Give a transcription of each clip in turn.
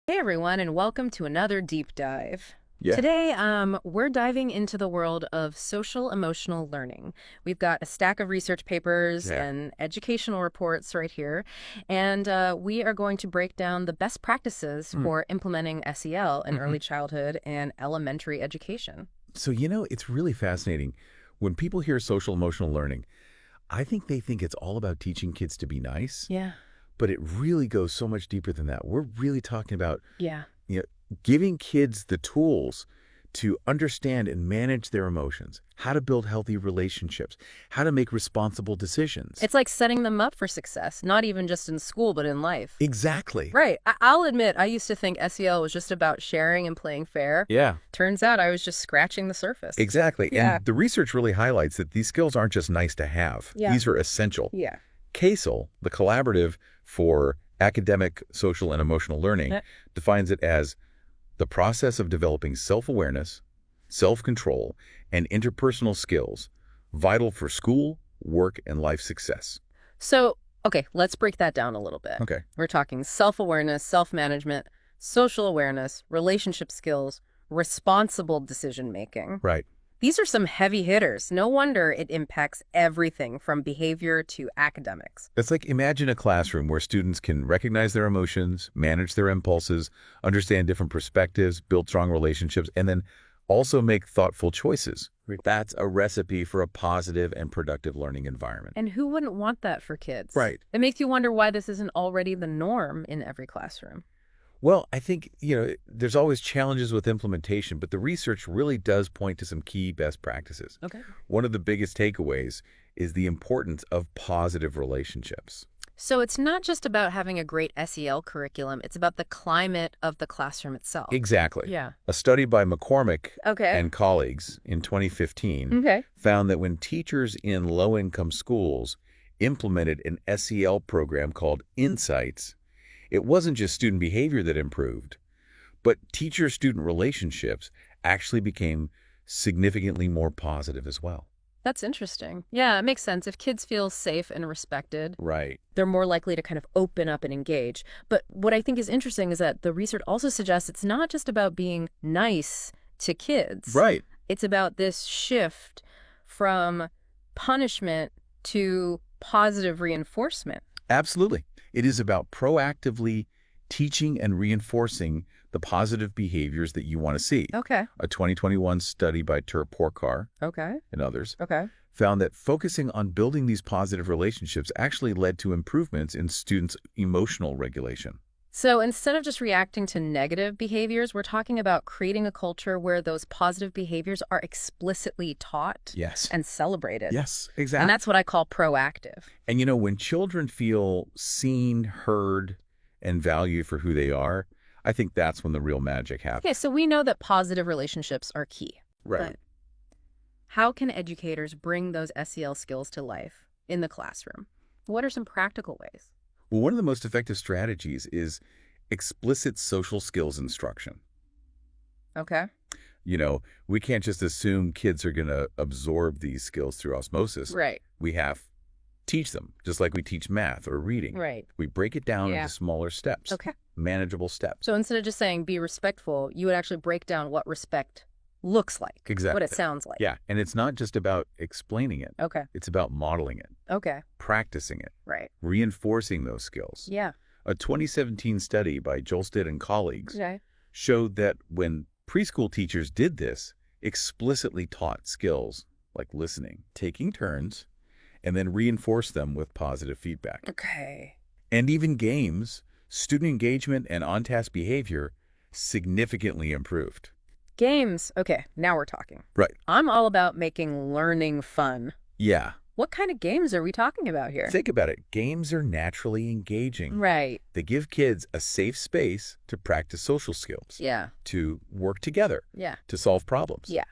Hey everyone, and welcome to another deep dive. Yeah. Today, we're diving into the world of social emotional learning. We've got a stack of research papers Yeah. and educational reports right here, and we are going to break down the best practices Mm. for implementing SEL in hmm early childhood and elementary education. It's really fascinating. When people hear social emotional learning, I think they think it's all about teaching kids to be nice, Yeah. but it really goes so much deeper than that. We're really talking about, Yeah. you know, giving kids the tools to understand and manage their emotions, how to build healthy relationships, how to make responsible decisions. It's like setting them up for success, not even just in school, but in life. Exactly. Right. I'll admit, I used to think SEL was just about sharing and playing fair. Yeah, Turns out I was just scratching the surface. exactly. Yeah. And the research really highlights that these skills aren't just nice to have. Yeah. These are essential. Yeah. CASEL, the Collaborative for Academic, Social, and Emotional Learning, Eh, defines it as the process of developing self-awareness, self-control, and interpersonal skills vital for school, work, and life success. So, okay, let's break that down a little bit. Okay. We're talking self-awareness, self-management, social awareness, relationship skills, responsible decision-making. Right. These are some heavy hitters. No wonder it impacts everything from behavior to academics. It's like imagine a classroom where students can recognize their emotions, manage their impulses, understand different perspectives, build strong relationships, and then also make thoughtful choices. Right. That's a recipe for a positive and productive learning environment. And who wouldn't want that for kids? Right. It makes you wonder why this isn't already the norm in every classroom. Well, I think, there's always challenges with implementation, but the research really does point to some key best practices. Okay. One of the biggest takeaways is the importance of positive relationships. So it's not just about having a great SEL curriculum, it's about the climate of the classroom itself. Exactly. Yeah. A study by McCormick Okay. and colleagues in 2015 Okay. found that when teachers in low-income schools implemented an SEL program called Insights, it wasn't just student behavior that improved, but teacher-student relationships actually became significantly more positive as well. That's interesting. Yeah, it makes sense. If kids feel safe and respected, Right. they're more likely to kind of open up and engage. But what I think is interesting is that the research also suggests it's not just about being nice to kids. Right. It's about this shift from punishment to positive reinforcement. Absolutely. It is about proactively teaching and reinforcing the positive behaviors that you want to see. Okay. A 2021 study by Porkar Okay. and others Okay. found that focusing on building these positive relationships actually led to improvements in students' emotional regulation. So instead of just reacting to negative behaviors, we're talking about creating a culture where those positive behaviors are explicitly taught Yes. and celebrated. Yes, And exactly. that's what I call proactive. And when children feel seen, heard, and valued for who they are, I think that's when the real magic Okay, happens. so we know that positive relationships are key. Right. But how can educators bring those SEL skills to life in the classroom? What are some practical ways? Well, one of the most effective strategies is explicit social skills instruction. Okay. We can't just assume kids are going to absorb these skills through osmosis. Right. We have teach them, just like we teach math or reading. Right. We break it down Yeah. into smaller steps, Okay. manageable steps. So instead of just saying be respectful, you would actually break down what respect looks like, what Exactly. it sounds like. Yeah, and it's not just about explaining it. Okay. It's about modeling it, Okay. practicing it, Right. reinforcing those skills. Yeah. A 2017 study by Jolstad and colleagues Okay. showed that when preschool teachers did this, explicitly taught skills like listening, taking turns, and then reinforced them with positive feedback. Okay. And even games, student engagement and on-task behavior significantly improved. Games. Okay, now we're talking. Right. I'm all about making learning fun. Yeah. What kind of games are we talking about here? Think about it. Games are naturally engaging. Right. They give kids a safe space to practice social skills, Yeah. to work together, Yeah. to solve problems. Yeah.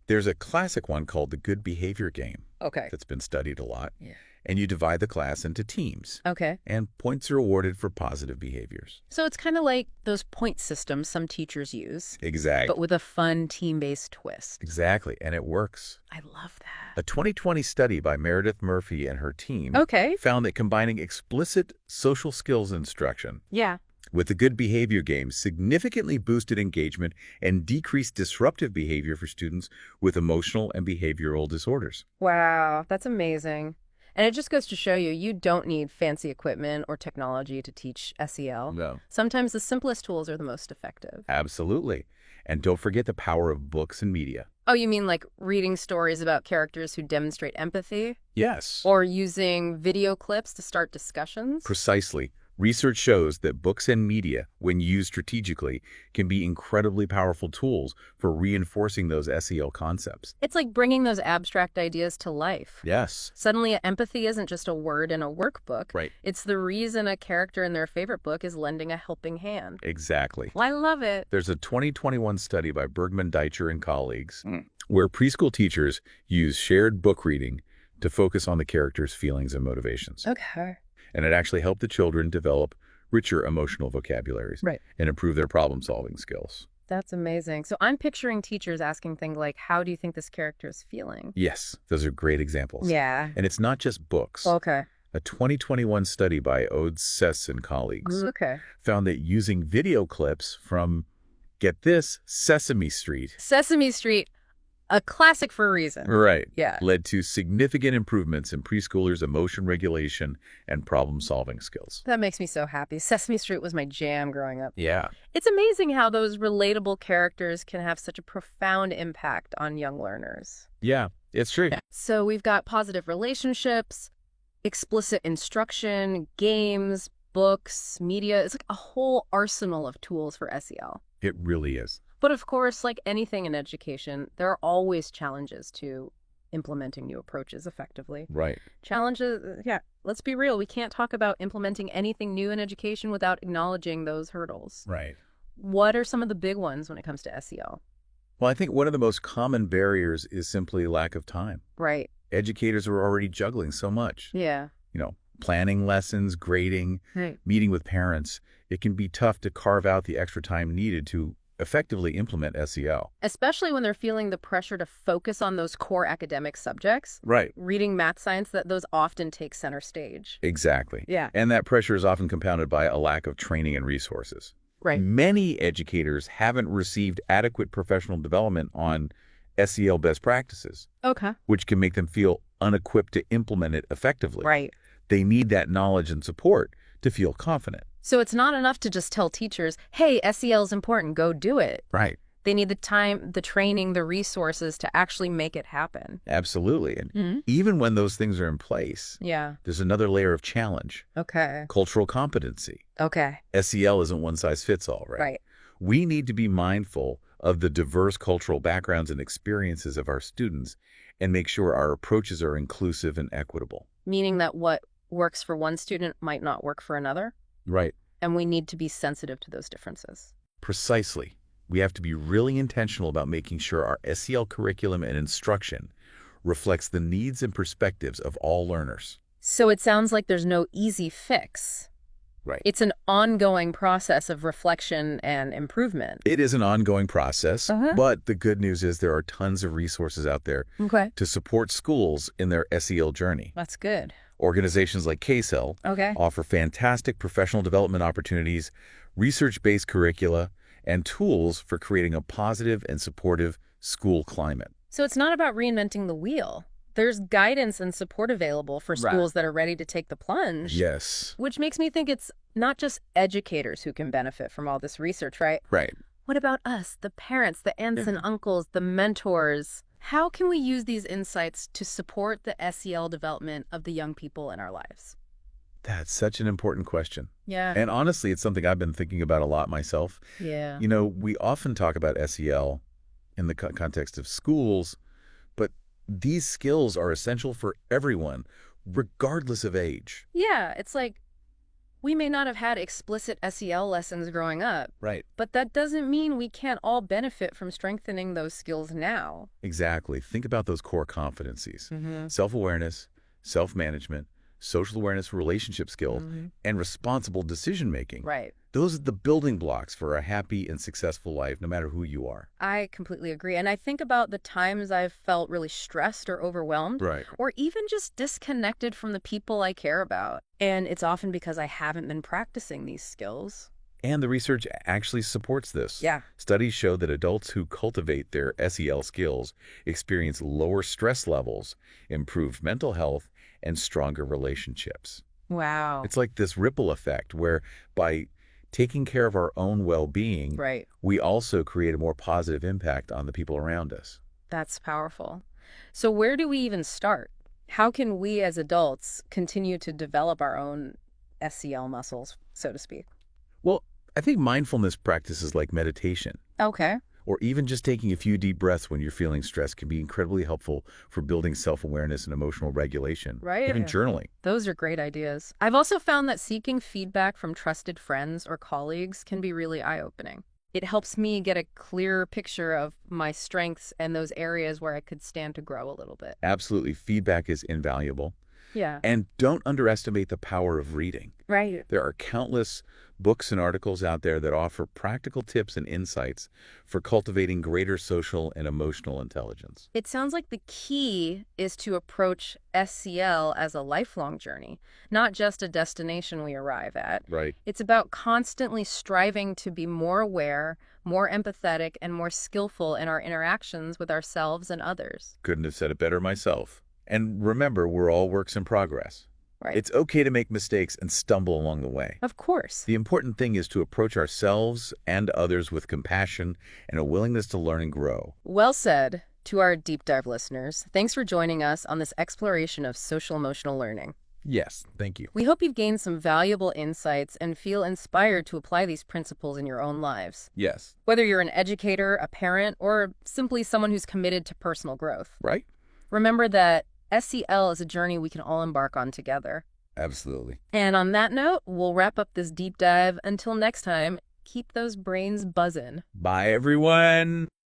There's a classic one called the good behavior game Okay. that's been studied a lot. Yeah. And you divide the class into teams, Okay. and points are awarded for positive behaviors. So it's kind of like those point systems some teachers use, Exactly. but with a fun team-based twist. Exactly, and it works. I love that. A 2020 study by Meredith Murphy and her team Okay. found that combining explicit social skills instruction Yeah. with the good behavior game, significantly boosted engagement and decreased disruptive behavior for students with emotional and behavioral disorders. Wow, that's amazing. And it just goes to show you, you don't need fancy equipment or technology to teach SEL. No. Sometimes the simplest tools are the most effective. Absolutely. And don't forget the power of books and media. Oh, you mean like reading stories about characters who demonstrate empathy? Yes. Or using video clips to start discussions? Precisely. Research shows that books and media, when used strategically, can be incredibly powerful tools for reinforcing those SEL concepts. It's like bringing those abstract ideas to life. Yes. Suddenly, empathy isn't just a word in a workbook. Right. It's the reason a character in their favorite book is lending a helping hand. Exactly. Well, I love it. There's a 2021 study by Bergman, Deitcher, and colleagues where preschool teachers use shared book reading to focus on the characters' feelings and motivations. Okay. And it actually helped the children develop richer emotional vocabularies Right. and improve their problem-solving skills. That's amazing. So I'm picturing teachers asking things like, how do you think this character is feeling? Yes, those are great examples. Yeah. And it's not just books. Okay. A 2021 study by Ode Sess and colleagues Okay. found that using video clips from, get this, Sesame Street. Sesame Street, a classic for a reason. Right. Yeah. Led to significant improvements in preschoolers' emotion regulation and problem-solving skills. That makes me so happy. Sesame Street was my jam growing up. Yeah. It's amazing how those relatable characters can have such a profound impact on young learners. Yeah, it's true. So we've got positive relationships, explicit instruction, games, books, media. It's like a whole arsenal of tools for SEL. It really is. But of course, like anything in education, there are always challenges to implementing new approaches effectively. Right. Challenges, yeah, let's be real. We can't talk about implementing anything new in education without acknowledging those hurdles. Right. What are some of the big ones when it comes to SEL? Well, I think one of the most common barriers is simply lack of time. Right. Educators are already juggling so much. Yeah. Planning lessons, grading, Right. meeting with parents. It can be tough to carve out the extra time needed to effectively implement SEL. Especially when they're feeling the pressure to focus on those core academic subjects. Right. Reading, math, science, those often take center stage. Exactly. Yeah. And that pressure is often compounded by a lack of training and resources. Right. Many educators haven't received adequate professional development on SEL best practices, Okay. which can make them feel unequipped to implement it effectively. Right. They need that knowledge and support to feel confident. So it's not enough to just tell teachers, hey, SEL is important, go do it. Right. They need the time, the training, the resources to actually make it happen. Absolutely. And Mhm. even when those things are in place, Yeah. there's another layer of challenge, Okay. cultural competency. Okay. SEL isn't one size fits all, right? Right. We need to be mindful of the diverse cultural backgrounds and experiences of our students and make sure our approaches are inclusive and equitable. Meaning that what works for one student might not work for another. Right. And we need to be sensitive to those differences. Precisely. We have to be really intentional about making sure our SEL curriculum and instruction reflects the needs and perspectives of all learners. So it sounds like there's no easy fix. Right. It's an ongoing process of reflection and improvement. It is an ongoing process, Uh-huh. but the good news is there are tons of resources out there Okay. to support schools in their SEL journey. That's good. Organizations like KSEL Okay. offer fantastic professional development opportunities, research-based curricula, and tools for creating a positive and supportive school climate. So it's not about reinventing the wheel. There's guidance and support available for Right. schools that are ready to take the plunge. Yes. Which makes me think it's not just educators who can benefit from all this research, right? Right. What about us, the parents, the aunts and uncles, the mentors? How can we use these insights to support the SEL development of the young people in our lives? That's such an important question. Yeah. And honestly, it's something I've been thinking about a lot myself. Yeah. We often talk about SEL in the context of schools, but these skills are essential for everyone, regardless of age. Yeah, it's like we may not have had explicit SEL lessons growing up, Right. but that doesn't mean we can't all benefit from strengthening those skills now. Exactly. Think about those core competencies. Mm-hmm. Self-awareness, self-management, social awareness, relationship skills, Mm-hmm. and responsible decision-making. Right. Those are the building blocks for a happy and successful life, no matter who you are. I completely agree. And I think about the times I've felt really stressed or overwhelmed, Right. or even just disconnected from the people I care about. And it's often because I haven't been practicing these skills. And the research actually supports this. Yeah. Studies show that adults who cultivate their SEL skills experience lower stress levels, improved mental health, and stronger relationships. Wow. It's like this ripple effect where by taking care of our own well-being, Right. we also create a more positive impact on the people around us. That's powerful. So where do we even start? How can we as adults continue to develop our own SEL muscles, so to speak? Well, I think mindfulness practices like meditation, Okay. or even just taking a few deep breaths when you're feeling stressed can be incredibly helpful for building self-awareness and emotional regulation. Right. Even journaling. Those are great ideas. I've also found that seeking feedback from trusted friends or colleagues can be really eye-opening. It helps me get a clearer picture of my strengths and those areas where I could stand to grow a little bit. Absolutely, feedback is invaluable. Yeah. And don't underestimate the power of reading. Right. There are countless books and articles out there that offer practical tips and insights for cultivating greater social and emotional intelligence. It sounds like the key is to approach SCL as a lifelong journey, not just a destination we arrive at. Right. It's about constantly striving to be more aware, more empathetic, and more skillful in our interactions with ourselves and others. Couldn't have said it better myself. And remember, we're all works in progress. Right. It's okay to make mistakes and stumble along the way. Of course. The important thing is to approach ourselves and others with compassion and a willingness to learn and grow. Well said. To our deep dive listeners, thanks for joining us on this exploration of social emotional learning. Yes, thank you. We hope you've gained some valuable insights and feel inspired to apply these principles in your own lives. Yes. Whether you're an educator, a parent, or simply someone who's committed to personal growth, Right? remember that SEL is a journey we can all embark on together. Absolutely. And on that note, we'll wrap up this deep dive. Until next time, keep those brains buzzing. Bye, everyone.